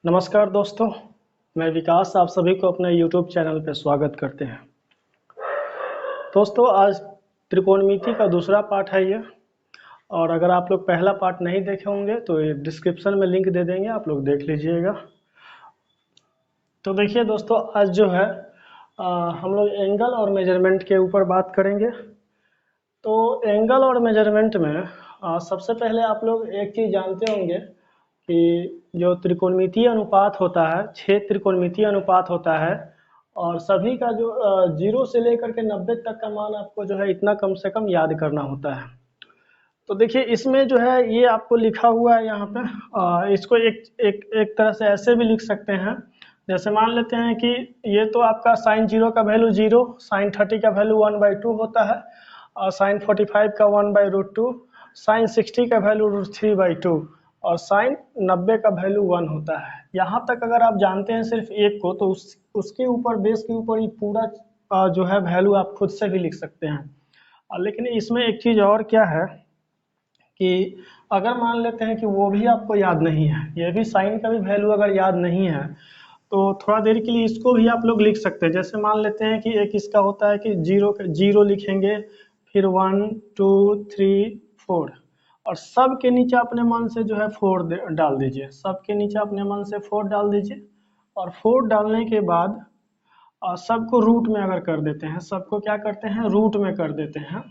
नमस्कार दोस्तों, मैं विकास आप सभी को अपने YouTube चैनल पर स्वागत करते हैं। दोस्तों, आज त्रिकोणमिति का दूसरा पार्ट है ये, और अगर आप लोग पहला पार्ट नहीं देखे होंगे तो ये डिस्क्रिप्शन में लिंक दे देंगे, आप लोग देख लीजिएगा। तो देखिए दोस्तों, आज जो है हम लोग एंगल और मेजरमेंट के ऊपर बात करेंगे। तो एंगल और मेजरमेंट में सबसे पहले आप लोग एक चीज़ जानते होंगे कि जो त्रिकोणमितीय अनुपात होता है, 6 त्रिकोणमितीय अनुपात होता है, और सभी का जो 0 से लेकर के 90 तक का मान आपको जो है इतना कम से कम याद करना होता है। तो देखिए इसमें जो है ये आपको लिखा हुआ है यहाँ पे, इसको एक तरह से ऐसे भी लिख सकते हैं। जैसे मान लेते हैं कि ये तो आपका साइन 0 का वैल्यू 0, साइन 30 का वैल्यू 1/2 होता है, और साइन 45 का 1/√2, साइन 60 का वैल्यू √3/2, और साइन 90 का वैल्यू 1 होता है। यहाँ तक अगर आप जानते हैं सिर्फ एक को, तो उसके ऊपर बेस के ऊपर ये पूरा जो है वैल्यू आप खुद से भी लिख सकते हैं। लेकिन इसमें एक चीज़ और क्या है कि अगर मान लेते हैं कि वो भी आपको याद नहीं है, ये भी साइन का भी वैल्यू अगर याद नहीं है, तो थोड़ा देर के लिए इसको भी आप लोग लिख सकते हैं। जैसे मान लेते हैं कि एक इसका होता है कि जीरो लिखेंगे, फिर 1 2 3 4, और सब के नीचे अपने मन से जो है 4 डाल दीजिए। सब के नीचे अपने मन से 4 डाल दीजिए, और 4 डालने के बाद सबको रूट में अगर कर देते हैं, सबको क्या करते हैं, रूट में कर देते हैं।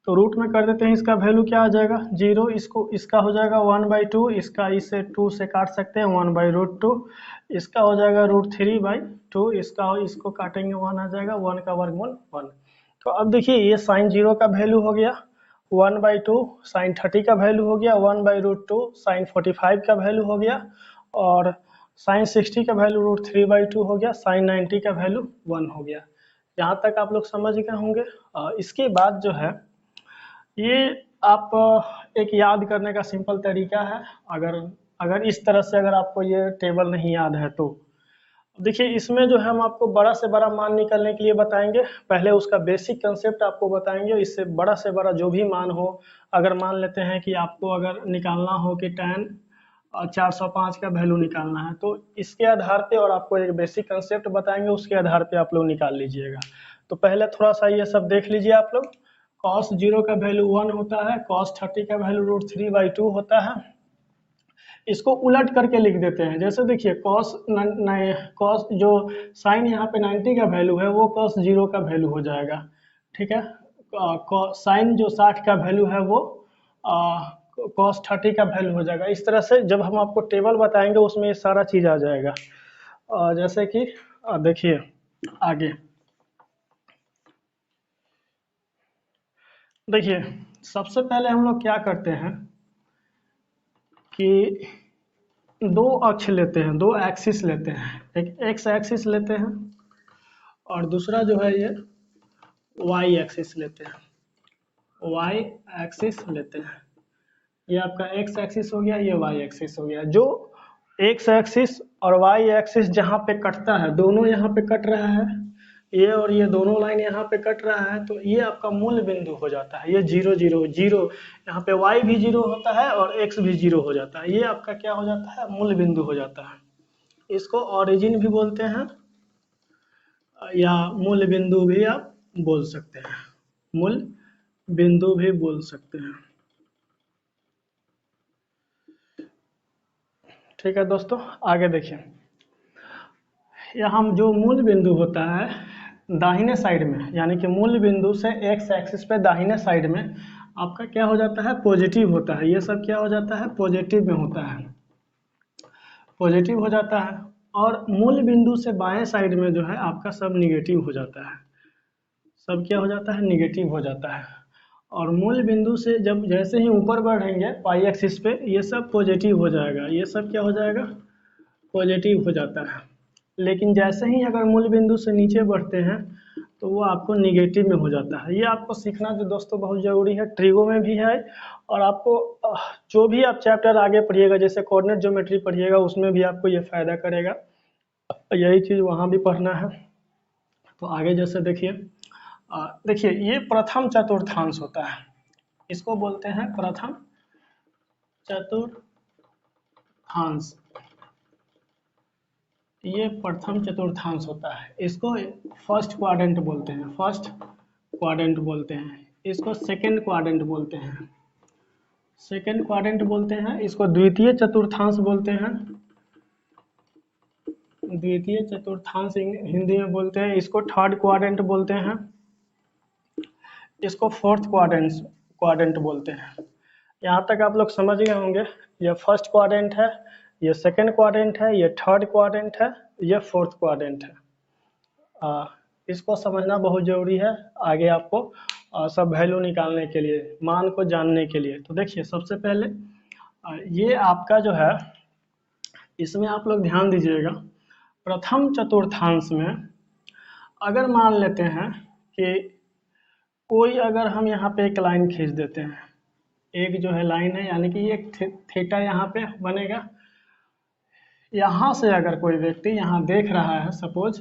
तो रूट में कर देते हैं, इसका वैल्यू क्या आ जाएगा, 0। इसका हो जाएगा 1/2, इसका इसे 2 से काट सकते हैं, 1/√2। इसका हो जाएगा √3/2, इसको काटेंगे 1 आ जाएगा, 1 का वर्गमूल 1। तो अब देखिए ये साइन 0 का वैल्यू हो गया 1/2, साइन 30 का वैल्यू हो गया 1/√2, साइन 45 का वैल्यू हो गया, और साइन 60 का वैल्यू √3/2 हो गया, साइन 90 का वैल्यू 1 हो गया। यहाँ तक आप लोग समझ गए होंगे। इसके बाद जो है ये आप एक याद करने का सिंपल तरीका है। अगर अगर इस तरह से अगर आपको ये टेबल नहीं याद है तो देखिए इसमें जो है हम आपको बड़ा से बड़ा मान निकालने के लिए बताएंगे। पहले उसका बेसिक कंसेप्ट आपको बताएंगे, इससे बड़ा से बड़ा जो भी मान हो। अगर मान लेते हैं कि आपको अगर निकालना हो कि tan 405 का वैल्यू निकालना है, तो इसके आधार पे और आपको एक बेसिक कंसेप्ट बताएंगे, उसके आधार पे आप लोग निकाल लीजिएगा। तो पहले थोड़ा सा ये सब देख लीजिए आप लोग। cos 0 का वैल्यू 1 होता है, cos 30 का वैल्यू √3/2 होता है। इसको उलट करके लिख देते हैं। जैसे देखिए cos जो साइन यहाँ पे 90 का वैल्यू है, वो cos 0 का वैल्यू हो जाएगा, ठीक है। साइन जो 60 का वैल्यू है वो cos 30 का वैल्यू हो जाएगा। इस तरह से जब हम आपको टेबल बताएंगे उसमें ये सारा चीज़ आ जाएगा। जैसे कि देखिए आगे देखिए, सबसे पहले हम लोग क्या करते हैं कि दो अक्ष लेते हैं, दो एक्सिस लेते हैं। एक एक्स एक्सिस लेते हैं और दूसरा जो है ये वाई एक्सिस लेते हैं। वाई एक्सिस लेते हैं, ये आपका एक्स एक्सिस हो गया, ये वाई एक्सिस हो गया। जो एक्स एक्सिस और वाई एक्सिस जहाँ पे कटता है, दोनों यहाँ पे कट रहा है, ये और ये दोनों लाइन यहाँ पे कट रहा है, तो ये आपका मूल बिंदु हो जाता है। ये 0 0 0, यहाँ पे y भी 0 होता है और x भी 0 हो जाता है। ये आपका क्या हो जाता है, मूल बिंदु हो जाता है। इसको ओरिजिन भी बोलते हैं, या मूल बिंदु भी आप बोल सकते हैं, मूल बिंदु भी बोल सकते हैं। ठीक है दोस्तों, आगे देखिए। यहाँ जो मूल बिंदु होता है दाहिने साइड में, यानी कि मूल बिंदु से एक्स एक्सिस पे दाहिने साइड में आपका क्या हो जाता है, पॉजिटिव होता है। ये सब क्या हो जाता है, पॉजिटिव में होता है, पॉजिटिव हो जाता है। और मूल बिंदु से बाएं साइड में जो है आपका सब निगेटिव हो जाता है, सब क्या हो जाता है, निगेटिव हो जाता है। और मूल बिंदु से जब जैसे ही ऊपर बढ़ेंगे पाई एक्सिस पे, ये सब पॉजिटिव हो जाएगा, ये सब क्या हो जाएगा, पॉजिटिव हो जाता है। लेकिन जैसे ही अगर मूल बिंदु से नीचे बढ़ते हैं तो वो आपको निगेटिव में हो जाता है। ये आपको सीखना जो दोस्तों बहुत ज़रूरी है, ट्रिगो में भी है। और आपको जो भी आप चैप्टर आगे पढ़िएगा, जैसे कोऑर्डिनेट ज्योमेट्री पढ़िएगा, उसमें भी आपको ये फ़ायदा करेगा। यही चीज़ वहाँ भी पढ़ना है। तो आगे जैसे देखिए, देखिए ये प्रथम चतुर्थांश होता है, इसको बोलते हैं प्रथम चतुर्थांश। ये प्रथम चतुर्थांश होता है, इसको फर्स्ट क्वाड्रेंट बोलते हैं, फर्स्ट क्वाड्रेंट बोलते हैं। इसको सेकंड क्वाड्रेंट बोलते हैं, सेकंड क्वाड्रेंट बोलते हैं। इसको द्वितीय चतुर्थांश बोलते हैं, द्वितीय चतुर्थांश हिंदी में बोलते हैं। इसको थर्ड क्वाड्रेंट बोलते हैं, इसको फोर्थ क्वाड्रेंट बोलते हैं। यहाँ तक आप लोग समझ गए होंगे। ये फर्स्ट क्वाड्रेंट है, ये सेकंड क्वाड्रेंट है, ये थर्ड क्वाड्रेंट है, ये फोर्थ क्वाड्रेंट है। इसको समझना बहुत ज़रूरी है आगे आपको सब वैल्यू निकालने के लिए, मान को जानने के लिए। तो देखिए सबसे पहले ये आपका जो है, इसमें आप लोग ध्यान दीजिएगा। प्रथम चतुर्थांश में अगर मान लेते हैं कि कोई, अगर हम यहाँ पे एक लाइन खींच देते हैं, एक जो है लाइन है, यानी कि एक थीटा यहाँ पे बनेगा। यहाँ से अगर कोई व्यक्ति यहाँ देख रहा है सपोज,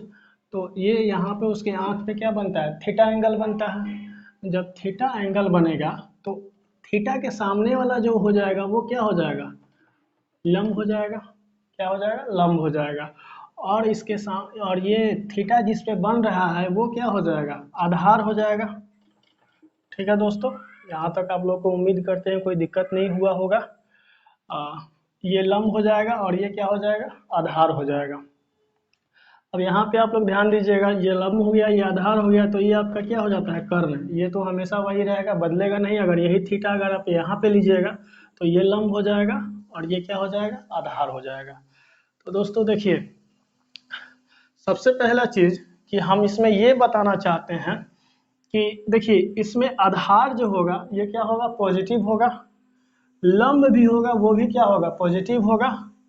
तो ये यहाँ पे उसके आँख पे क्या बनता है, थीटा एंगल बनता है। जब थीटा एंगल बनेगा तो थीटा के सामने वाला जो हो जाएगा वो क्या हो जाएगा, लंब हो जाएगा। क्या हो जाएगा, लंब हो जाएगा। और इसके सामने, और ये थीटा जिस पे बन रहा है वो क्या हो जाएगा, आधार हो जाएगा। ठीक है दोस्तों, यहाँ तक आप लोग को उम्मीद करते हैं कोई दिक्कत नहीं हुआ होगा। ये लंब हो जाएगा और ये क्या हो जाएगा, आधार हो जाएगा। अब यहाँ पे आप लोग ध्यान दीजिएगा, ये लंब हो गया, ये आधार हो गया, तो ये आपका क्या हो जाता है, कर्ण। ये तो हमेशा वही रहेगा, बदलेगा नहीं। अगर यही थीटा अगर आप यहाँ पे लीजिएगा तो ये लंब हो जाएगा और ये क्या हो जाएगा, आधार हो जाएगा। तो दोस्तों देखिए, सबसे पहला चीज़ कि हम इसमें ये बताना चाहते हैं कि देखिए इसमें आधार जो होगा ये क्या होगा, पॉजिटिव होगा। लंब भी होगा वो भी क्या होगा, पॉजिटिव होगा।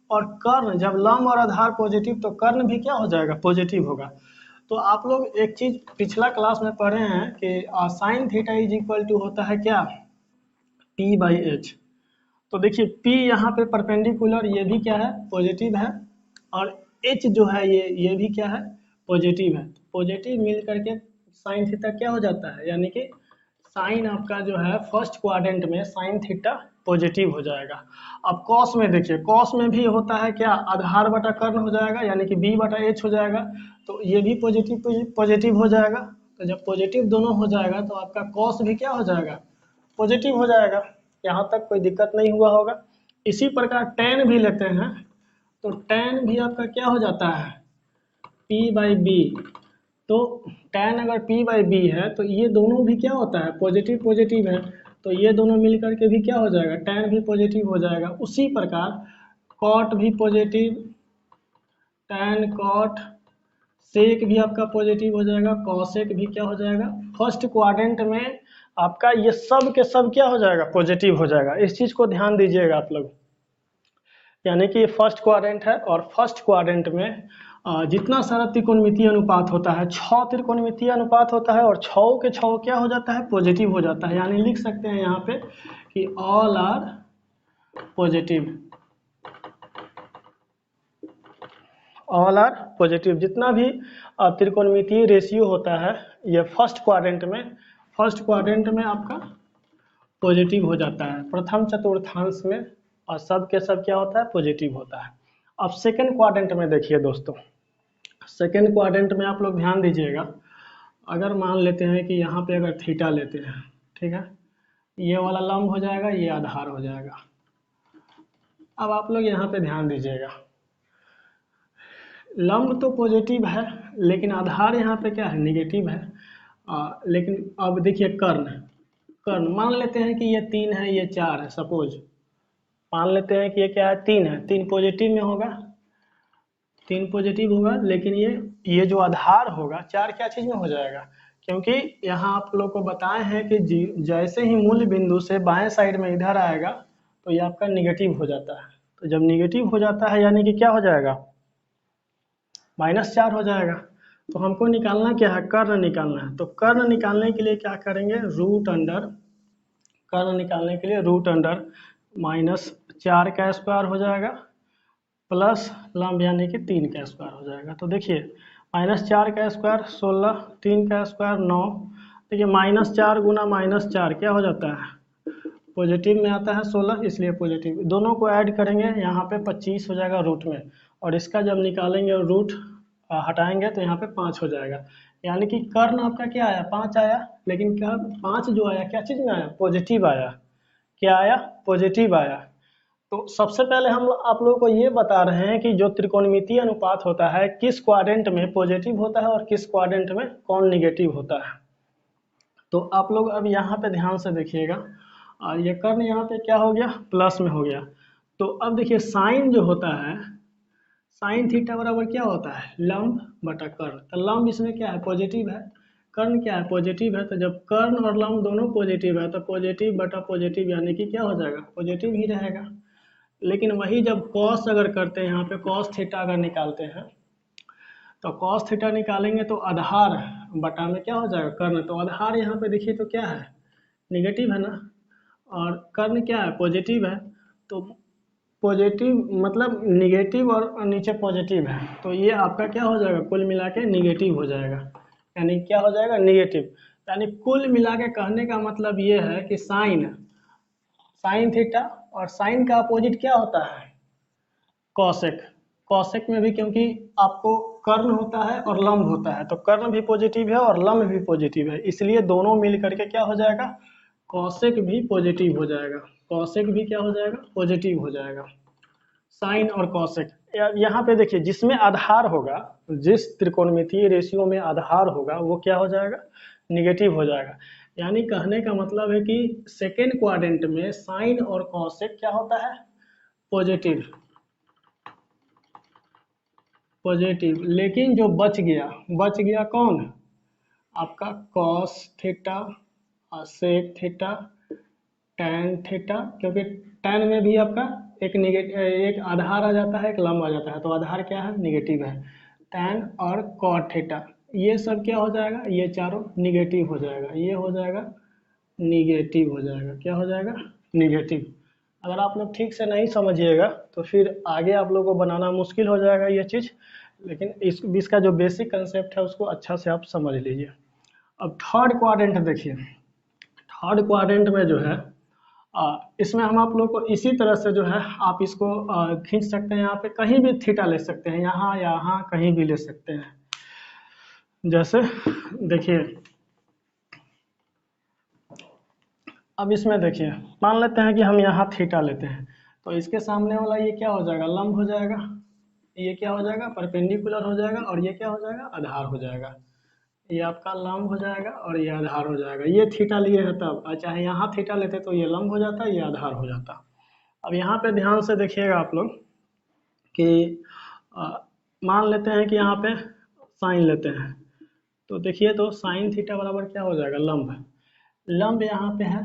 और कर्ण, जब लंब और आधार पॉजिटिव तो कर्ण भी क्या हो जाएगा, पॉजिटिव होगा। तो आप लोग एक चीज पिछला क्लास में पढ़े हैं कि sine theta is equal to होता है क्या, P/H। तो देखिए P यहाँ पे परपेंडिकुलर, ये भी क्या है, पॉजिटिव है। और H जो है ये भी क्या है, पॉजिटिव है। पॉजिटिव मिल करके साइन थीटा क्या हो जाता है, यानी कि साइन आपका जो है फर्स्ट क्वाड्रेंट में साइन थीटा पॉजिटिव हो जाएगा। अब कॉस में देखिए, कॉस में भी होता है क्या, आधार बटा कर्ण हो जाएगा, यानी कि B/H हो जाएगा। तो ये भी पॉजिटिव हो जाएगा। तो जब पॉजिटिव दोनों हो जाएगा तो आपका कॉस भी क्या हो जाएगा, पॉजिटिव हो जाएगा। यहाँ तक कोई दिक्कत नहीं हुआ होगा। इसी प्रकार टेन भी लेते हैं तो टेन भी आपका क्या हो जाता है, P/B। तो tan अगर P/B है तो ये दोनों भी क्या होता है, पॉजिटिव पॉजिटिव है। तो ये दोनों मिल करके भी क्या हो जाएगा, tan भी पॉजिटिव हो जाएगा। उसी प्रकार cot भी पॉजिटिव, tan cot sec भी आपका पॉजिटिव हो जाएगा, cosec भी क्या हो जाएगा। फर्स्ट क्वाड्रेंट में आपका ये सब के सब क्या हो जाएगा, पॉजिटिव हो जाएगा। इस चीज को ध्यान दीजिएगा आप लोग। यानी कि फर्स्ट क्वाड्रेंट है और फर्स्ट क्वाड्रेंट में जितना सारा त्रिकोणमितीय अनुपात होता है, 6 त्रिकोणमितीय अनुपात होता है और 6 के 6 क्या हो जाता है, पॉजिटिव हो जाता है। यानी लिख सकते हैं यहाँ पे कि all are positive, all are positive. जितना भी त्रिकोणमितीय रेशियो होता है ये फर्स्ट क्वाड्रेंट में आपका पॉजिटिव हो जाता है। प्रथम चतुर्थांश में और सब के सब क्या होता है, पॉजिटिव होता है। अब सेकंड क्वाड्रेंट में देखिए दोस्तों, सेकेंड क्वाड्रेंट में आप लोग ध्यान दीजिएगा। अगर मान लेते हैं कि यहाँ पे अगर थीटा लेते हैं, ठीक है, ये वाला लंब हो जाएगा, ये आधार हो जाएगा। अब आप लोग यहाँ पे ध्यान दीजिएगा, लंब तो पॉजिटिव है लेकिन आधार यहाँ पे क्या है, निगेटिव है। लेकिन अब देखिए कर्ण मान लेते हैं कि ये 3 है, ये 4 है। सपोज मान लेते हैं कि ये क्या है, 3 है, 3 पॉजिटिव में होगा, 3 पॉजिटिव होगा। लेकिन ये जो आधार होगा 4 क्या चीज़ में हो जाएगा, क्योंकि यहाँ आप लोग को बताए हैं कि जैसे ही मूल बिंदु से बाएं साइड में इधर आएगा तो ये आपका निगेटिव हो जाता है। तो जब निगेटिव हो जाता है यानी कि क्या हो जाएगा, -4 हो जाएगा। तो हमको निकालना क्या है, कर्ण निकालना है। तो कर्ण निकालने के लिए क्या करेंगे, कर्ण निकालने के लिए √अंडर -4 का स्क्वायर हो जाएगा प्लस लंब यानी कि 3 का स्क्वायर हो जाएगा। तो देखिए -4 का स्क्वायर 16, 3 का स्क्वायर 9। देखिए -4 गुना -4 क्या हो जाता है, पॉजिटिव में आता है 16, इसलिए पॉजिटिव। दोनों को ऐड करेंगे यहाँ पे 25 हो जाएगा रूट में, और इसका जब निकालेंगे और रूट हटाएंगे तो यहाँ पे 5 हो जाएगा। यानी कि कर्ण आपका क्या आया, 5 आया, लेकिन क्या 5 जो आया क्या चीज़ में आया, पॉजिटिव आया। क्या आया, पॉजिटिव आया। तो सबसे पहले हम आप लोगों को ये बता रहे हैं कि जो त्रिकोणमितीय अनुपात होता है किस क्वाड्रेंट में पॉजिटिव होता है और किस क्वाड्रेंट में कौन निगेटिव होता है। तो आप लोग अब यहाँ पे ध्यान से देखिएगा, और ये कर्ण यहाँ पे क्या हो गया, प्लस में हो गया। तो अब देखिए साइन जो होता है, साइन थीटा बराबर क्या होता है, लंब बटा कर्ण। तो लंब इसमें क्या है, पॉजिटिव है, कर्ण क्या है, पॉजिटिव है। तो जब कर्ण और लंब दोनों पॉजिटिव है तो पॉजिटिव बटा पॉजिटिव यानी कि क्या हो जाएगा, पॉजिटिव ही रहेगा। लेकिन वही जब कॉस अगर करते हैं, यहाँ पे कॉस थीटा अगर निकालते हैं तो कॉस थीटा निकालेंगे तो आधार बटा में क्या हो जाएगा, कर्ण। तो आधार यहाँ पे देखिए तो क्या है, निगेटिव है ना, और कर्ण क्या है, पॉजिटिव है। तो पॉजिटिव मतलब निगेटिव और नीचे पॉजिटिव है, तो ये आपका क्या हो जाएगा, कुल मिला के निगेटिव हो जाएगा। यानी क्या हो जाएगा, निगेटिव। यानी कुल मिला के कहने का मतलब ये है कि साइन, साइन थीटा, और साइन का अपोजिट क्या होता है, कॉसेक। कॉसेक में भी क्योंकि आपको कर्ण होता है और लंब होता है, तो कर्ण भी पॉजिटिव है और लंब भी पॉजिटिव है, इसलिए दोनों मिल करके क्या हो जाएगा, कॉसेक भी पॉजिटिव हो जाएगा। कॉसेक भी क्या हो जाएगा, पॉजिटिव हो जाएगा। साइन और कॉसेक यहाँ पे देखिए, जिसमें आधार होगा, जिस त्रिकोणमितीय रेशियो में आधार होगा वो क्या हो जाएगा, निगेटिव हो जाएगा। यानी कहने का मतलब है कि सेकेंड क्वाड्रेंट में साइन और कॉसेक क्या होता है, पॉजिटिव, पॉजिटिव। लेकिन जो बच गया, बच गया कौन, आपका cos theta, sec theta, tan theta, क्योंकि टैन में भी आपका एक निगेटिव, एक आधार आ जाता है, एक लंब आ जाता है, तो आधार क्या है, निगेटिव है। टैन और कॉट थीटा ये सब क्या हो जाएगा, ये चारों निगेटिव हो जाएगा, ये हो जाएगा निगेटिव हो जाएगा, क्या हो जाएगा, निगेटिव। अगर आप लोग ठीक से नहीं समझिएगा तो फिर आगे आप लोग को बनाना मुश्किल हो जाएगा ये चीज़, लेकिन इसका जो बेसिक कंसेप्ट है उसको अच्छा से आप समझ लीजिए। अब थर्ड क्वाड्रेंट देखिए, थर्ड क्वाड्रेंट में जो है इसमें हम आप लोग को इसी तरह से जो है आप इसको खींच सकते हैं, यहाँ पे कहीं भी थीटा ले सकते हैं, यहाँ यहाँ कहीं भी ले सकते हैं। जैसे देखिए, अब इसमें देखिए, मान लेते हैं कि हम यहाँ थीटा लेते हैं, तो इसके सामने वाला ये क्या हो जाएगा, लंब हो जाएगा, ये क्या हो जाएगा, परपेंडिकुलर हो जाएगा, और ये क्या हो जाएगा, आधार हो जाएगा। ये आपका लंब हो जाएगा और ये आधार हो जाएगा। ये थीटा लिए है तब, और चाहे यहाँ थीटा लेते तो ये लंब हो जाता, ये आधार हो जाता। अब यहाँ पे ध्यान से देखिएगा आप लोग कि मान लेते हैं कि यहाँ पे साइन लेते हैं, तो देखिए तो साइन थीटा बराबर क्या हो जाएगा, लंब है। लंब यहाँ पे है,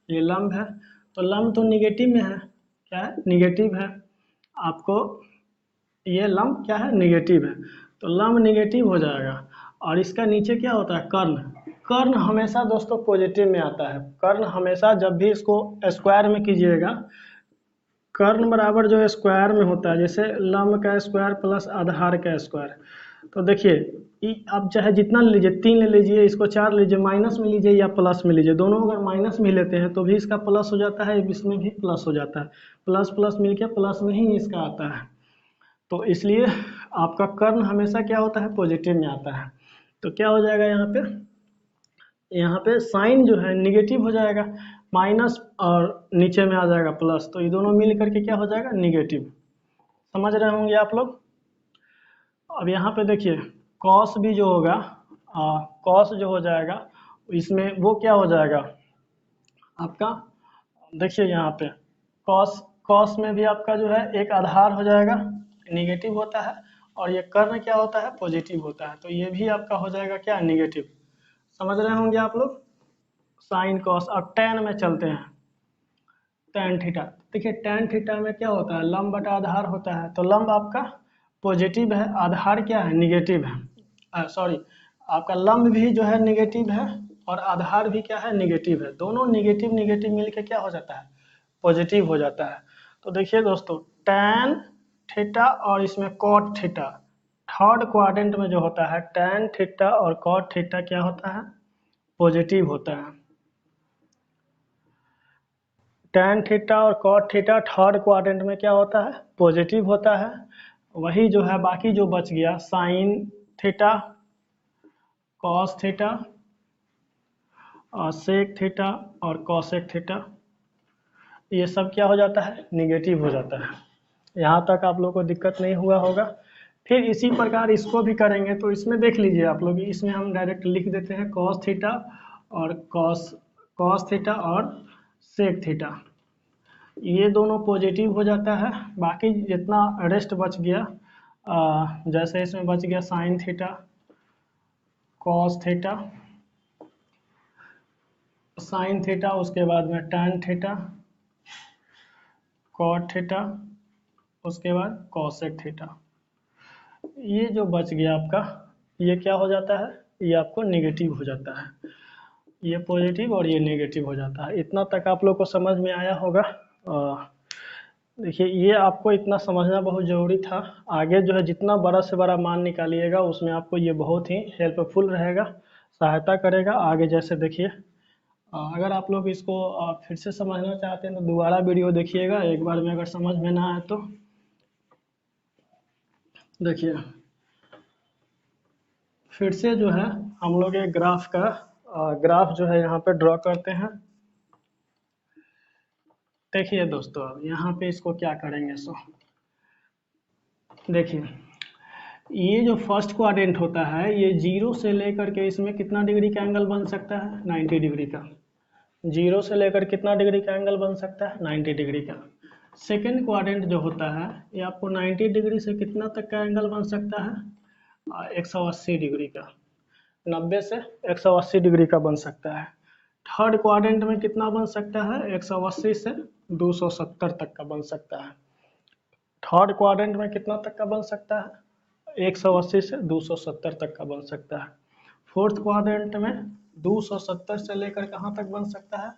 ये लंब है, तो लंब तो निगेटिव में है, क्या है, निगेटिव है। आपको ये लंब क्या है, निगेटिव है, तो लंब निगेटिव हो जाएगा। और इसका नीचे क्या होता है, कर्ण। कर्ण हमेशा दोस्तों पॉजिटिव में आता है। कर्ण हमेशा जब भी इसको स्क्वायर में कीजिएगा, कर्ण बराबर जो स्क्वायर में होता है, जैसे लंब का स्क्वायर प्लस आधार का स्क्वायर। तो देखिए आप चाहे जितना लीजिए, 3 ले लीजिए, इसको 4 लीजिए, माइनस में लीजिए या प्लस में लीजिए, दोनों अगर माइनस में लेते हैं तो भी इसका प्लस हो जाता है, इसमें भी प्लस हो जाता है, प्लस प्लस मिलके प्लस में ही इसका आता है। तो इसलिए आपका कर्ण हमेशा क्या होता है, पॉजिटिव में आता है। तो क्या हो जाएगा यहाँ पे, यहाँ पे साइन जो है निगेटिव हो जाएगा, माइनस और नीचे में आ जाएगा प्लस, तो ये दोनों मिल करके क्या हो जाएगा, निगेटिव। समझ रहे होंगे आप लोग। अब यहाँ पे देखिए, कॉस भी जो होगा, कॉस जो हो जाएगा इसमें वो क्या हो जाएगा आपका, देखिए यहाँ पे कॉस, कॉस में भी आपका जो है एक आधार हो जाएगा, निगेटिव होता है, और ये कर्ण क्या होता है, पॉजिटिव होता है, तो ये भी आपका हो जाएगा क्या, निगेटिव। समझ रहे होंगे आप लोग। Sine cos. अब टैन में चलते हैं, टैन थीटा। देखिए टैन थीटा में क्या होता है, लंब बटा आधार होता है, तो लंब आपका पॉजिटिव है, आधार क्या है, निगेटिव है, सॉरी, आपका लंब भी जो है निगेटिव है और आधार भी क्या है, निगेटिव है। दोनों निगेटिव निगेटिव मिलके क्या हो जाता है, पॉजिटिव हो जाता है। तो देखिए दोस्तों, टैन थीटा और इसमें कॉट थीटा, थर्ड क्वाड्रेंट में जो होता है टैन थीटा और कॉट थीटा क्या होता है, पॉजिटिव होता है। टैन थीटा और कॉट थीटा थर्ड क्वाड्रेंट में क्या होता है, पॉजिटिव होता है। वही जो है बाकी जो बच गया साइन थीटा, कॉस थीटा और सेक थीटा और कॉसेक थीटा, ये सब क्या हो जाता है, निगेटिव हो जाता है। यहाँ तक आप लोग को दिक्कत नहीं हुआ होगा। फिर इसी प्रकार इसको भी करेंगे, तो इसमें देख लीजिए आप लोग, इसमें हम डायरेक्ट लिख देते हैं कॉस थीटा और कॉस थीटा और सेक थीटा, ये दोनों पॉजिटिव हो जाता है। बाकी जितना रेस्ट बच गया, जैसे इसमें बच गया sine theta, cos theta, sine theta, उसके बाद में टैन थीटा, कॉट थीटा, उसके बाद कॉसेक थीटा, ये जो बच गया आपका, ये क्या हो जाता है, ये आपको नेगेटिव हो जाता है। ये पॉजिटिव और ये नेगेटिव हो जाता है। इतना तक आप लोग को समझ में आया होगा। देखिए ये आपको इतना समझना बहुत ज़रूरी था। आगे जो है जितना बड़ा से बड़ा मान निकालिएगा उसमें आपको ये बहुत ही हेल्पफुल रहेगा, सहायता करेगा आगे। जैसे देखिए अगर आप लोग इसको फिर से समझना चाहते हैं तो दोबारा वीडियो देखिएगा, एक बार में अगर समझ में ना आए तो। देखिए फिर से जो है हम लोग एक ग्राफ जो है यहाँ पे ड्रॉ करते हैं। देखिए दोस्तों अब यहाँ पे इसको क्या करेंगे, सो देखिए ये जो फर्स्ट क्वाड्रेंट होता है ये 0 से लेकर के इसमें कितना डिग्री का एंगल बन सकता है, 90 डिग्री का। 0 से लेकर कितना डिग्री का एंगल बन सकता है, 90 डिग्री का। सेकेंड क्वाड्रेंट जो होता है ये आपको 90 डिग्री से कितना तक का एंगल बन सकता है, 180 डिग्री का। 90 से 180 डिग्री का बन सकता है। थर्ड क्वाड्रेंट में कितना बन सकता है, 180 से 270 तक का बन सकता है। थर्ड क्वाड्रेंट में कितना तक का बन सकता है, 180 से 270 तक का बन सकता है। फोर्थ क्वाड्रेंट में 270 से लेकर कहाँ तक बन सकता है,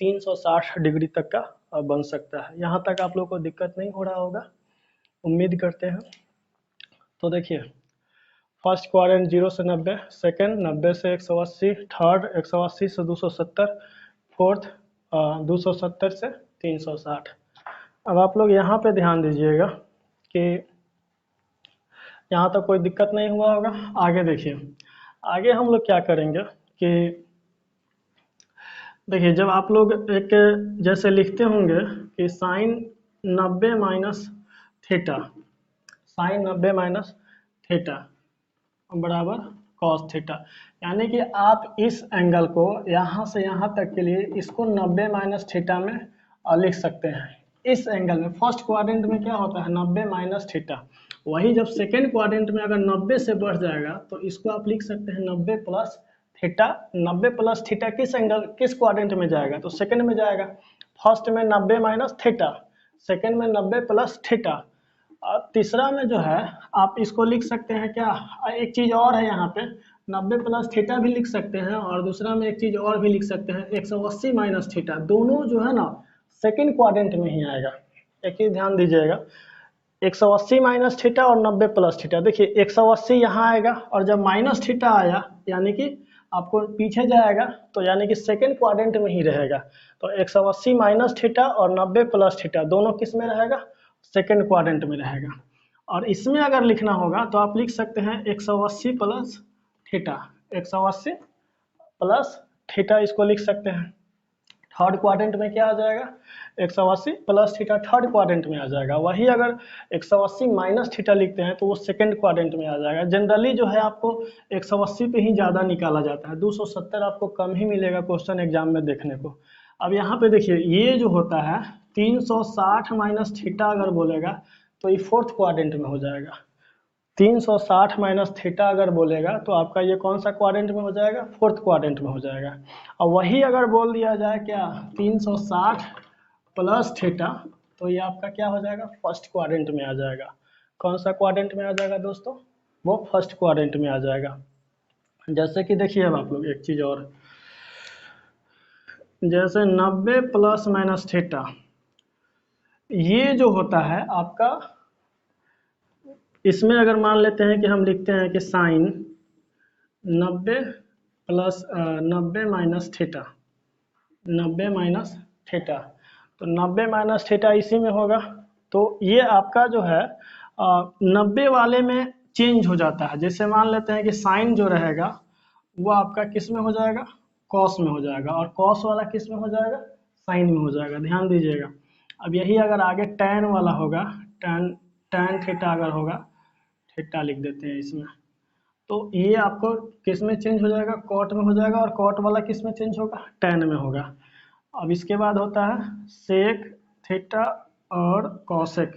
360 डिग्री तक का बन सकता है। यहाँ तक आप लोग को दिक्कत नहीं हो रहा होगा, उम्मीद करते हैं। तो देखिए फर्स्ट क्वाड्रेंट 0 से 90, सेकेंड 90 से 180, थर्ड 180 से 270, फोर्थ 270 से 360। अब आप लोग यहाँ पे ध्यान दीजिएगा कि यहाँ तक कोई दिक्कत नहीं हुआ होगा। आगे देखिए, आगे हम लोग क्या करेंगे कि देखिए जब आप लोग एक जैसे लिखते होंगे कि sine 90 minus theta, sine 90 minus theta बराबर कॉस थीटा, यानी कि आप इस एंगल को यहाँ से यहाँ तक के लिए इसको 90 माइनस थीटा में लिख सकते हैं। इस एंगल में फर्स्ट क्वाड्रेंट में क्या होता है, 90 माइनस थीटा। वही जब सेकेंड क्वाड्रेंट में अगर 90 से बढ़ जाएगा तो इसको आप लिख सकते हैं 90 प्लस थीटा। 90 प्लस थीटा किस एंगल किस क्वाड्रेंट में जाएगा, तो सेकेंड में जाएगा। फर्स्ट में 90 माइनस थीटा, सेकेंड में 90 प्लस थीटा, और तीसरा में जो है आप इसको लिख सकते हैं क्या, एक चीज़ और है यहाँ पे, 90 प्लस थीटा भी लिख सकते हैं, और दूसरा में एक चीज़ और भी लिख सकते हैं 180 माइनस थीटा। दोनों जो है ना सेकेंड क्वाड्रेंट में ही आएगा। एक चीज़ ध्यान दीजिएगा, 180 माइनस थीटा और 90 प्लस थीटा। देखिए 180 यहाँ आएगा और जब माइनस थीटा आया यानी कि आपको पीछे जाएगा, तो यानी कि सेकेंड क्वाड्रेंट में ही रहेगा। तो 180 माइनस थीटा और 90 प्लस थीटा दोनों किस में रहेगा, सेकेंड क्वाड्रेंट में रहेगा। और इसमें अगर लिखना होगा तो आप लिख सकते हैं 180 प्लस थीटा, 180 प्लस थीटा इसको लिख सकते हैं। थर्ड क्वाड्रेंट में क्या आ जाएगा, 180 प्लस थीटा थर्ड क्वाड्रेंट में आ जाएगा। वही अगर 180 माइनस थीटा लिखते हैं तो वो सेकेंड क्वाड्रेंट में आ जाएगा। जनरली जो है आपको 180 पे ही ज़्यादा निकाला जाता है, 270 आपको कम ही मिलेगा क्वेश्चन एग्जाम में देखने को। अब यहाँ पे देखिए ये जो होता है 360 माइनस थीटा अगर बोलेगा तो ये फोर्थ क्वाड्रेंट में हो जाएगा। 360 माइनस थीटा अगर बोलेगा तो आपका ये कौन सा क्वाड्रेंट में हो जाएगा, फोर्थ क्वाड्रेंट में हो जाएगा। और वही अगर बोल दिया जाए क्या 360 प्लस थीटा, तो ये आपका क्या हो जाएगा, फर्स्ट क्वाड्रेंट में आ जाएगा। कौन सा क्वाड्रेंट में आ जाएगा दोस्तों, वो फर्स्ट क्वाड्रेंट में आ जाएगा। जैसे कि देखिए अब आप लोग एक चीज़ और, जैसे 90 प्लस माइनस थीटा, ये जो होता है आपका, इसमें अगर मान लेते हैं कि हम लिखते हैं कि sine 90 plus 90 minus theta, 90 minus theta, तो 90 माइनस थीटा इसी में होगा। तो ये आपका जो है 90 वाले में चेंज हो जाता है। जैसे मान लेते हैं कि साइन जो रहेगा वो आपका किस में हो जाएगा, कॉस में हो जाएगा, और कॉस वाला किस में हो जाएगा, साइन में हो जाएगा। ध्यान दीजिएगा। अब यही अगर आगे टैन वाला होगा, टैन टैन थीटा अगर होगा, थीटा लिख देते हैं इसमें, तो ये आपको किस में चेंज हो जाएगा, कॉट में हो जाएगा, और कॉट वाला किस में चेंज होगा, टैन में होगा। अब इसके बाद होता है सेक थीटा और कॉसेक,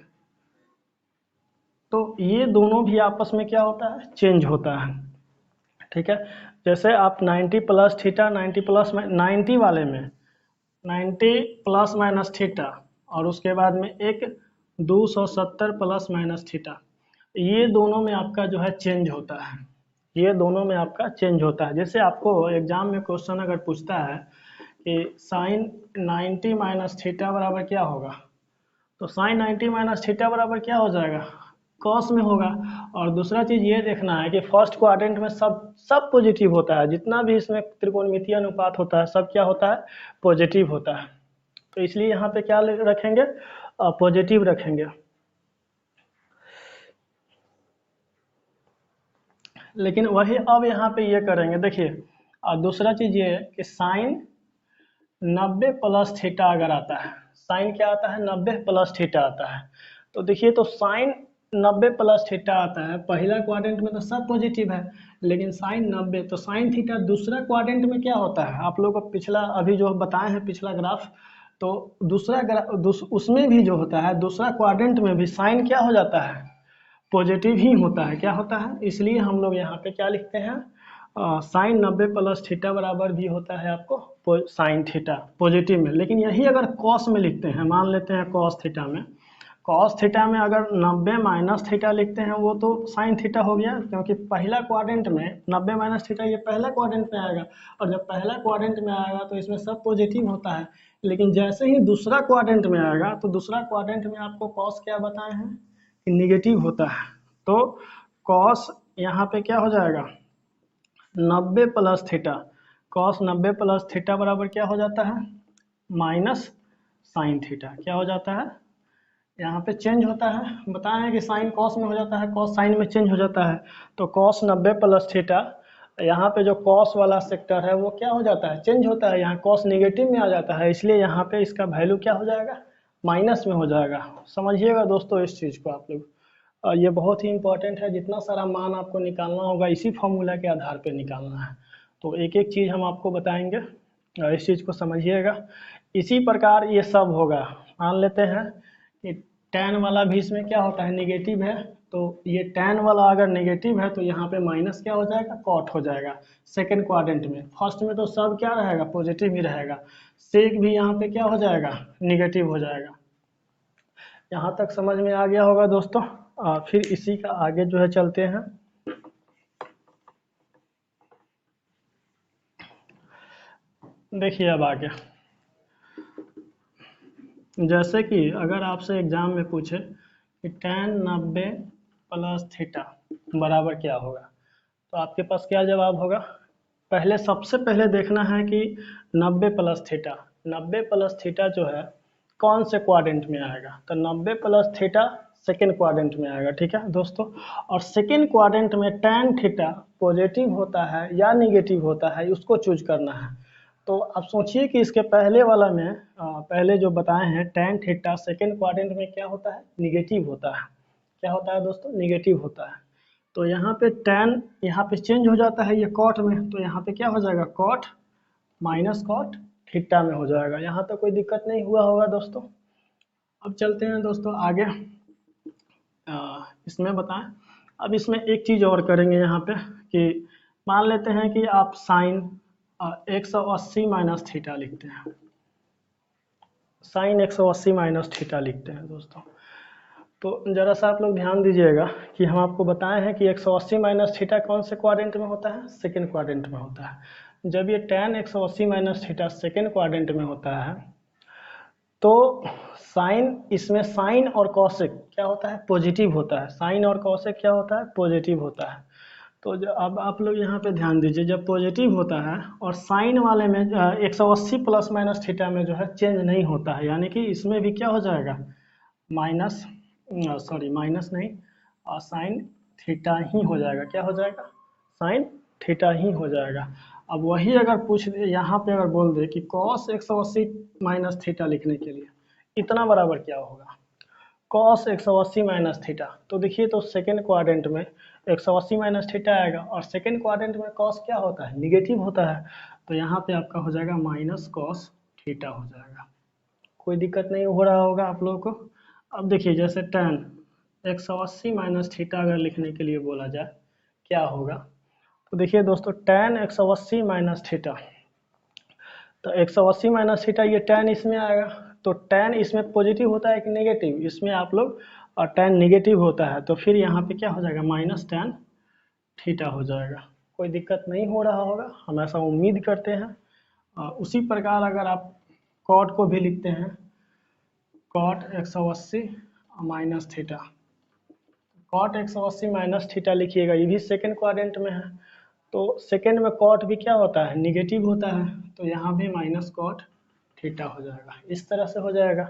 तो ये दोनों भी आपस में क्या होता है, चेंज होता है। ठीक है, जैसे आप 90 प्लस थीटा 90 प्लस 90 वाले में 90 प्लस माइनस थीटा, और उसके बाद में एक 270 प्लस माइनस थीटा, ये दोनों में आपका जो है चेंज होता है, ये दोनों में आपका चेंज होता है। जैसे आपको एग्जाम में क्वेश्चन अगर पूछता है कि साइन 90 माइनस थीटा बराबर क्या होगा, तो साइन 90 माइनस थीटा बराबर क्या हो जाएगा, कॉस में होगा। और दूसरा चीज़ ये देखना है कि फर्स्ट क्वाड्रेंट में सब पॉजिटिव होता है, जितना भी इसमें त्रिकोणमितीय अनुपात होता है सब क्या होता है, पॉजिटिव होता है। तो इसलिए यहाँ पे क्या रखेंगे, पॉजिटिव रखेंगे। लेकिन वही अब यहाँ पे ये करेंगे, देखिए और दूसरा चीज़ ये है कि साइन 90 प्लस थीटा अगर आता है, साइन क्या आता है, 90 प्लस थीटा आता है, तो देखिए तो साइन 90 प्लस थीटा आता है, पहला क्वाड्रेंट में तो सब पॉजिटिव है, लेकिन साइन 90, तो साइन थीटा दूसरा क्वाड्रेंट में क्या होता है, आप लोग को पिछला अभी जो बताए हैं पिछला ग्राफ, तो दूसरा उसमें भी जो होता है दूसरा क्वाड्रेंट में भी साइन क्या हो जाता है, पॉजिटिव ही होता है, क्या होता है। इसलिए हम लोग यहाँ पे क्या लिखते हैं, साइन 90 प्लस थीटा बराबर भी होता है आपको साइन थीटा पॉजिटिव में। लेकिन यही अगर कॉस में लिखते हैं, मान लेते हैं कॉस थीटा में, कॉस थीटा में अगर 90 माइनस थीटा लिखते हैं वो तो साइन थीटा हो गया, क्योंकि पहला क्वाड्रेंट में 90 माइनस थीटा ये पहला क्वाड्रेंट में आएगा, और जब पहला क्वाड्रेंट में आएगा तो इसमें सब पॉजिटिव होता है। लेकिन जैसे ही दूसरा क्वाड्रेंट में आएगा तो दूसरा क्वाड्रेंट में आपको कॉस क्या बताए हैं कि निगेटिव होता है, तो कॉस यहाँ पे क्या हो जाएगा, 90 plus theta, cos 90 plus theta बराबर क्या हो जाता है, माइनस साइन थीटा, क्या हो जाता है, यहाँ पे चेंज होता है, बताए हैं कि साइन कॉस में हो जाता है, कॉस साइन में चेंज हो जाता है, तो कॉस 90 प्लस थीटा, यहाँ पे जो कॉस वाला सेक्टर है वो क्या हो जाता है, चेंज होता है, यहाँ कॉस निगेटिव में आ जाता है, इसलिए यहाँ पे इसका वैल्यू क्या हो जाएगा, माइनस में हो जाएगा। समझिएगा दोस्तों इस चीज़ को आप लोग, ये बहुत ही इंपॉर्टेंट है, जितना सारा मान आपको निकालना होगा इसी फॉर्मूला के आधार पे निकालना है। तो एक एक चीज़ हम आपको बताएंगे, इस चीज़ को समझिएगा। इसी प्रकार ये सब होगा, मान लेते हैं कि टैन वाला भी इसमें क्या होता है, नेगेटिव है, तो ये टैन वाला अगर नेगेटिव है तो यहाँ पे माइनस क्या हो जाएगा, कॉट हो जाएगा सेकेंड क्वाड्रेंट में। फर्स्ट में तो सब क्या रहेगा, पॉजिटिव ही रहेगा, सेक भी यहाँ पे क्या हो जाएगा, निगेटिव हो जाएगा। यहाँ तक समझ में आ गया होगा दोस्तों। फिर इसी का आगे जो है चलते हैं। देखिए अब आगे, जैसे कि अगर आपसे एग्जाम में पूछे कि tan 90 प्लस थीटा बराबर क्या होगा, तो आपके पास क्या जवाब होगा। पहले सबसे पहले देखना है कि 90 प्लस थीटा, 90 प्लस थीटा जो है कौन से क्वाड्रेंट में आएगा, तो 90 प्लस थीटा सेकेंड क्वाड्रेंट में आएगा। ठीक है दोस्तों, और सेकेंड क्वाड्रेंट में tan थीटा पॉजिटिव होता है या निगेटिव होता है, उसको चूज करना है। तो आप सोचिए कि इसके पहले वाला में पहले जो बताए हैं tan थीटा सेकेंड क्वाड्रेंट में क्या होता है, निगेटिव होता है, क्या होता है दोस्तों, निगेटिव होता है। तो यहाँ पे tan यहाँ पे चेंज हो जाता है ये कॉट में, तो यहाँ पे क्या हो जाएगा, कॉट माइनस कॉट थीटा में हो जाएगा। यहाँ तक कोई दिक्कत नहीं हुआ होगा दोस्तों। अब चलते हैं दोस्तों आगे, इसमें बताएं। अब इसमें एक चीज़ और करेंगे यहाँ पे कि मान लेते हैं कि आप साइन 180 माइनस थीटा लिखते हैं, साइन 180 माइनस थीटा लिखते हैं दोस्तों। तो ज़रा सा आप लोग ध्यान दीजिएगा कि हम आपको बताए हैं कि 180 माइनस थीटा कौन से क्वाड्रेंट में होता है, सेकेंड क्वाड्रेंट में होता है। जब ये tan 180 minus theta second quadrant में होता है तो साइन, इसमें साइन और कॉसेक क्या होता है, पॉजिटिव होता है, साइन और कॉसेक क्या होता है, पॉजिटिव होता है। तो जो अब आप लोग यहाँ पे ध्यान दीजिए, जब पॉजिटिव होता है और साइन वाले में 180 प्लस माइनस थीटा में जो है चेंज नहीं होता है, यानी कि इसमें भी क्या हो जाएगा, माइनस, सॉरी माइनस नहीं, और साइन थीटा ही हो जाएगा। क्या हो जाएगा? साइन थीटा ही हो जाएगा। अब वही अगर पूछ दे यहाँ पे, अगर बोल दे कि कॉस 180 माइनस थीटा लिखने के लिए इतना बराबर क्या होगा? कॉस 180 माइनस थीटा, तो देखिए तो सेकेंड क्वाड्रेंट में 180 माइनस थीटा आएगा, और सेकेंड क्वाड्रेंट में कॉस क्या होता है? निगेटिव होता है। तो यहाँ पे आपका हो जाएगा माइनस कॉस थीटा हो जाएगा। कोई दिक्कत नहीं हो रहा होगा आप लोगों को। अब देखिए जैसे tan 180 माइनस थीटा अगर लिखने के लिए बोला जाए क्या होगा, तो देखिए दोस्तों tan 180 माइनस थीटा, तो 180 माइनस थीटा ये tan इसमें आएगा, तो tan इसमें पॉजिटिव होता है कि नेगेटिव? इसमें आप लोग tan नेगेटिव होता है, तो फिर यहाँ पे क्या हो जाएगा? माइनस tan थीटा हो जाएगा। कोई दिक्कत नहीं हो रहा होगा, हम ऐसा उम्मीद करते हैं। उसी प्रकार अगर आप कॉट को भी लिखते हैं, cot 180 minus theta, cot 180 minus theta लिखिएगा, ये भी सेकेंड क्वाड्रेंट में है। तो सेकेंड में कॉट भी क्या होता है? निगेटिव होता है, तो यहाँ भी माइनस कॉट थीटा हो जाएगा। इस तरह से हो जाएगा।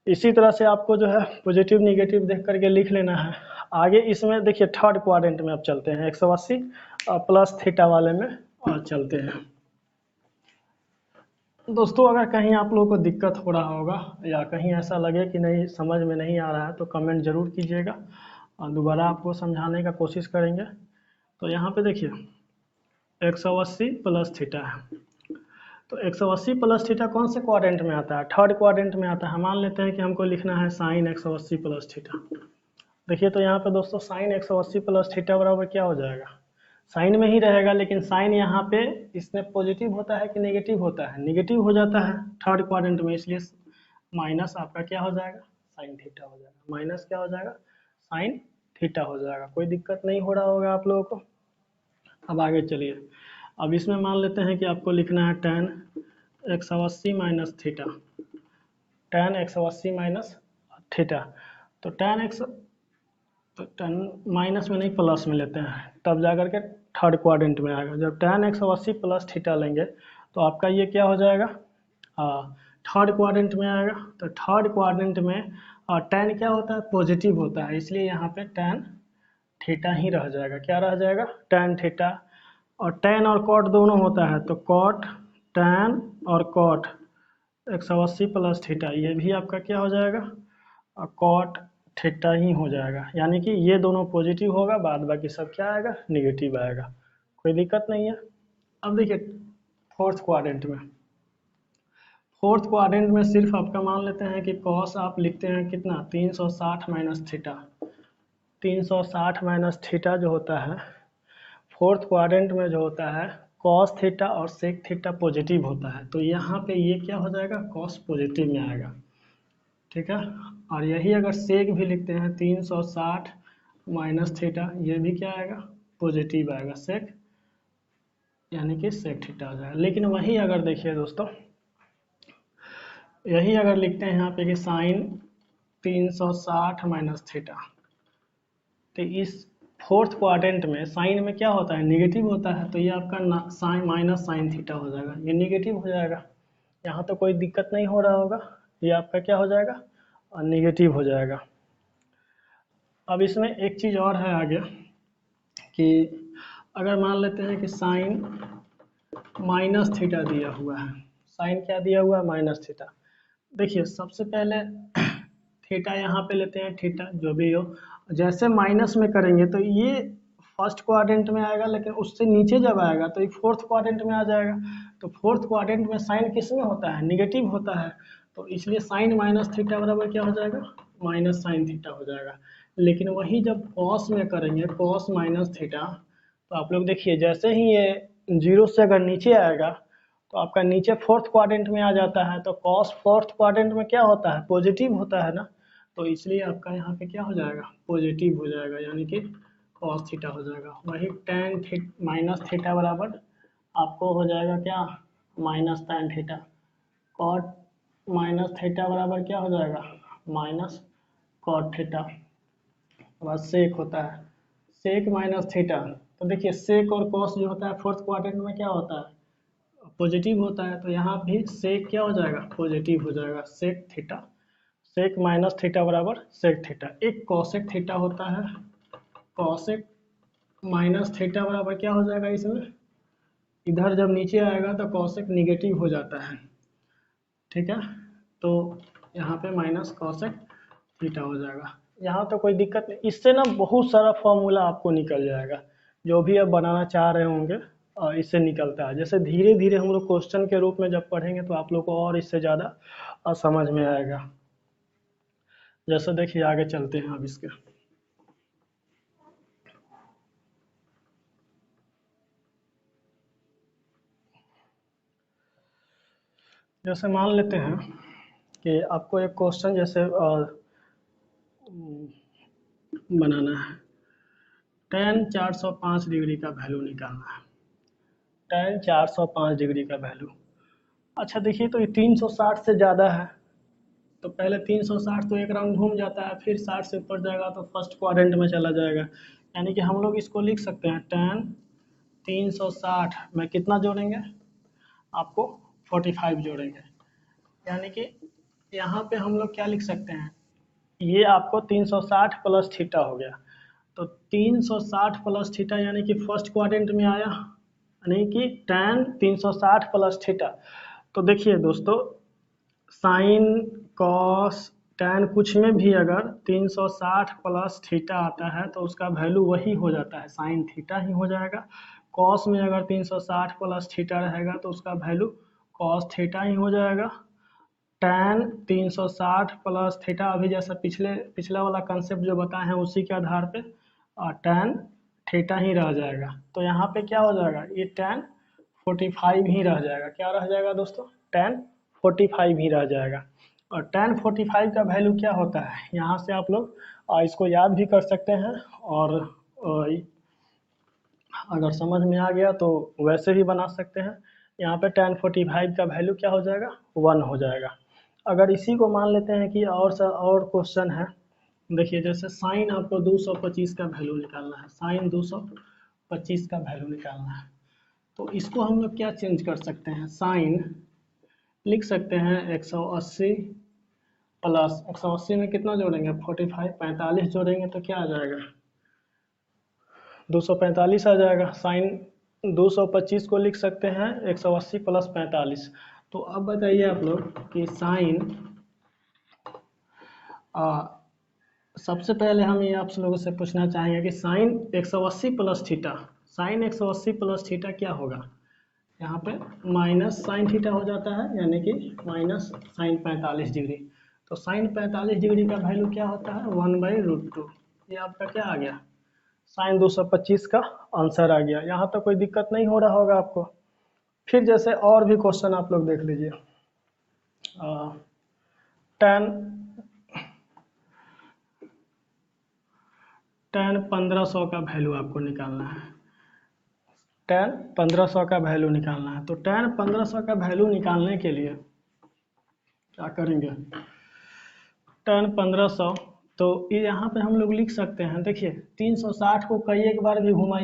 इसी तरह से आपको जो है पॉजिटिव निगेटिव देख करके लिख लेना है। आगे इसमें देखिए थर्ड क्वाड्रेंट में अब चलते हैं, 180 प्लस थीटा वाले में और चलते हैं। दोस्तों अगर कहीं आप लोगों को दिक्कत हो रहा होगा या कहीं ऐसा लगे कि नहीं समझ में नहीं आ रहा है, तो कमेंट ज़रूर कीजिएगा और दोबारा आपको समझाने का कोशिश करेंगे। तो यहाँ पे देखिए 180 प्लस थीटा है, तो 180 प्लस थीटा कौन से क्वाड्रेंट में आता है? थर्ड क्वाड्रेंट में आता है। मान लेते हैं कि हमको लिखना है साइन 180 प्लस थीटा। देखिए तो यहाँ पे दोस्तों साइन 180 प्लस थीटा बराबर क्या हो जाएगा? साइन में ही रहेगा, लेकिन साइन यहाँ पे इसमें पॉजिटिव होता है कि नेगेटिव होता है? नेगेटिव हो जाता है थर्ड क्वाड्रेंट में, इसलिए माइनस आपका क्या हो जाएगा? साइन थीटा हो जाएगा। माइनस क्या हो जाएगा? साइन थीटा हो जाएगा। कोई दिक्कत नहीं हो रहा होगा आप लोगों को। अब आगे चलिए, अब इसमें मान लेते हैं कि आपको लिखना है tan 180 minus theta, tan 180 minus theta, तो तो tan माइनस में नहीं प्लस में लेते हैं, तब जा करके थर्ड क्वाड्रेंट में आएगा। जब tan 180 प्लस थीटा लेंगे तो आपका ये क्या हो जाएगा? थर्ड क्वाड्रेंट में आएगा। तो थर्ड क्वाड्रेंट में tan क्या होता है? पॉजिटिव होता है, इसलिए यहाँ पे tan थीटा ही रह जाएगा। क्या रह जाएगा? tan theta. और tan और cot दोनों होता है, तो cot tan और cot 180 प्लस थीटा, ये भी आपका क्या हो जाएगा? cot थीटा ही हो जाएगा। यानी कि ये दोनों पॉजिटिव होगा, बाद बाकी सब क्या आएगा? निगेटिव आएगा। कोई दिक्कत नहीं है। अब देखिए फोर्थ क्वाड्रेंट में, फोर्थ क्वाड्रेंट में सिर्फ आपका मान लेते हैं कि cos आप लिखते हैं कितना? 360 माइनस थीटा। 360 माइनस थीटा जो होता है फोर्थ क्वाड्रेंट में जो होता है, cos थीटा और sec थीटा पॉजिटिव होता है, तो यहाँ पे ये क्या हो जाएगा? cos पॉजिटिव में आएगा। ठीक है। और यही अगर sec भी लिखते हैं 360 माइनस थीटा, ये भी क्या आएगा? पॉजिटिव आएगा sec, यानी कि sec थीटा आ जाएगा। लेकिन वही अगर देखिए दोस्तों, यही अगर लिखते हैं यहाँ पे कि साइन 360 माइनस थीटा, तो इस फोर्थ क्वाड्रेंट में साइन में क्या होता है? निगेटिव होता है, तो ये आपका साइन माइनस साइन थीटा हो जाएगा, ये निगेटिव हो जाएगा। यहाँ तो कोई दिक्कत नहीं हो रहा होगा, ये आपका क्या हो जाएगा? निगेटिव हो जाएगा। अब इसमें एक चीज़ और है आगे कि अगर मान लेते हैं कि साइन माइनस थीटा दिया हुआ है, साइन क्या दिया हुआ है? Minus theta. देखिए सबसे पहले थीटा यहाँ पे लेते हैं, थीटा जो भी हो, जैसे माइनस में करेंगे तो ये फर्स्ट क्वाड्रेंट में आएगा, लेकिन उससे नीचे जब आएगा तो ये फोर्थ क्वाड्रेंट में आ जाएगा। तो फोर्थ क्वाड्रेंट में साइन किस में होता है? निगेटिव होता है, तो इसलिए साइन माइनस थीटा बराबर क्या हो जाएगा? माइनस साइन थीटा हो जाएगा। लेकिन वही जब कॉस में करेंगे, कॉस माइनस थीटा, तो आप लोग देखिए जैसे ही ये जीरो से अगर नीचे आएगा तो आपका नीचे फोर्थ क्वाड्रेंट में आ जाता है, तो कॉस फोर्थ क्वाड्रेंट में क्या होता है? पॉजिटिव होता है ना, तो इसलिए आपका यहाँ पे क्या हो जाएगा? पॉजिटिव हो जाएगा, यानी कि कॉस थीटा हो जाएगा। वही tan माइनस थीटा बराबर आपको हो जाएगा क्या? Minus tan theta. Cot minus theta बराबर क्या हो जाएगा? Minus cot theta. बाद सेक होता है, सेक माइनस थीटा, तो देखिए सेक और कॉस जो होता है फोर्थ क्वाड्रेंट में क्या होता है? पॉजिटिव होता है, तो यहाँ भी सेक क्या हो जाएगा? पॉजिटिव हो जाएगा, sec theta. Sec minus theta बराबर सेक थीटा। एक कॉसेक थीटा होता है, कॉसेक माइनस थीटा बराबर क्या हो जाएगा इसमें, इधर जब नीचे आएगा तो कॉसेक निगेटिव हो जाता है, ठीक है। तो यहाँ पे माइनस कॉसेक थीटा हो जाएगा। यहाँ तो कोई दिक्कत नहीं, इससे ना बहुत सारा फॉर्मूला आपको निकल जाएगा, जो भी आप बनाना चाह रहे होंगे और इससे निकलता है। जैसे धीरे धीरे हम लोग क्वेश्चन के रूप में जब पढ़ेंगे तो आप लोग को और इससे ज़्यादा समझ में आएगा। जैसे देखिए आगे चलते हैं अब इसके। जैसे मान लेते हैं कि आपको एक क्वेश्चन जैसे बनाना है, tan 405 डिग्री का वैल्यू निकालना है, tan 405 डिग्री का वैल्यू। अच्छा देखिए, तो ये 360 से ज़्यादा है, तो पहले 360 तो एक राउंड घूम जाता है, फिर 60 से ऊपर जाएगा तो फर्स्ट क्वाड्रेंट में चला जाएगा। यानी कि हम लोग इसको लिख सकते हैं tan 360 में कितना जोड़ेंगे, आपको 45 जोड़ेंगे। यानी कि यहाँ पे हम लोग क्या लिख सकते हैं, ये आपको 360 प्लस थीटा हो गया। तो 360 प्लस थीटा यानी कि फर्स्ट क्वाड्रेंट में आया, यानी कि tan 360 प्लस थीटा। तो देखिए दोस्तों, साइन कॉस टैन कुछ में भी अगर 360 प्लस थीटा आता है तो उसका वैल्यू वही हो जाता है, साइन थीटा ही हो जाएगा। कॉस में अगर 360 प्लस थीटा रहेगा तो उसका वैल्यू कॉस थीटा ही हो जाएगा। टैन 360 प्लस थीटा, अभी जैसा पिछला वाला कंसेप्ट जो बताए हैं उसी के आधार पे टैन थीटा ही रह जाएगा। तो यहाँ पे क्या हो जाएगा, ये टैन 45 ही रह जाएगा। क्या रह जाएगा दोस्तों, टैन 45 ही रह जाएगा। और tan 45 का वैल्यू क्या होता है, यहाँ से आप लोग इसको याद भी कर सकते हैं, और अगर समझ में आ गया तो वैसे भी बना सकते हैं। यहाँ पे tan 45 का वैल्यू क्या हो जाएगा, 1 हो जाएगा। अगर इसी को मान लेते हैं कि और क्वेश्चन है, देखिए जैसे साइन आपको 225 का वैल्यू निकालना है, साइन 225 का वैल्यू निकालना है। तो इसको हम लोग क्या चेंज कर सकते हैं, साइन लिख सकते हैं 180 प्लस 180 में कितना जोड़ेंगे 45, 45 जोड़ेंगे तो क्या आ जाएगा 245 आ जाएगा। साइन 225 को लिख सकते हैं 180 प्लस 45। तो अब बताइए आप लोग कि साइन, सबसे पहले हम ये आप लोगों से पूछना चाहेंगे कि sine 180 plus theta, sine 180 plus theta क्या होगा, यहाँ पे माइनस साइन थीटा हो जाता है, यानी कि माइनस साइन 45 डिग्री। तो साइन 45 डिग्री का वैल्यू क्या होता है 1/√2। ये आपका क्या आ गया, साइन 225 का आंसर आ गया। यहाँ तो कोई दिक्कत नहीं हो रहा होगा आपको। फिर जैसे और भी क्वेश्चन आप लोग देख लीजिए, tan 1500 का वैल्यू आपको निकालना है, tan 1500 का वैल्यू निकालना है। तो tan 1500 का वैल्यू निकालने के लिए क्या करेंगे, tan 1500, तो ये यहाँ पे हम लोग लिख सकते हैं, देखिए 360 को कई एक बार भी घुमाइए